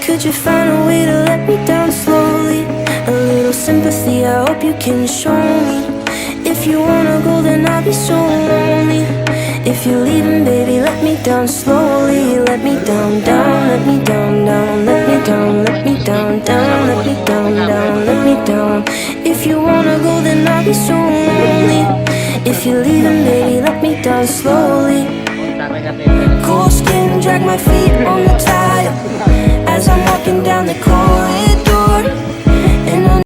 Could you find a way to let me down slowly? A little sympathy, I hope you can show me. If you wanna go, then I'll be so lonely. If you're leaving, baby, let me down slowly. Let me down, down, let me down, down, let me down, let me down, down, let me down, down, let me down. If you wanna go, then I'll be so lonely. If you're leaving, baby, let me down slowly. Cold skin, drag my feet on the tile as I'm walking down the corridor.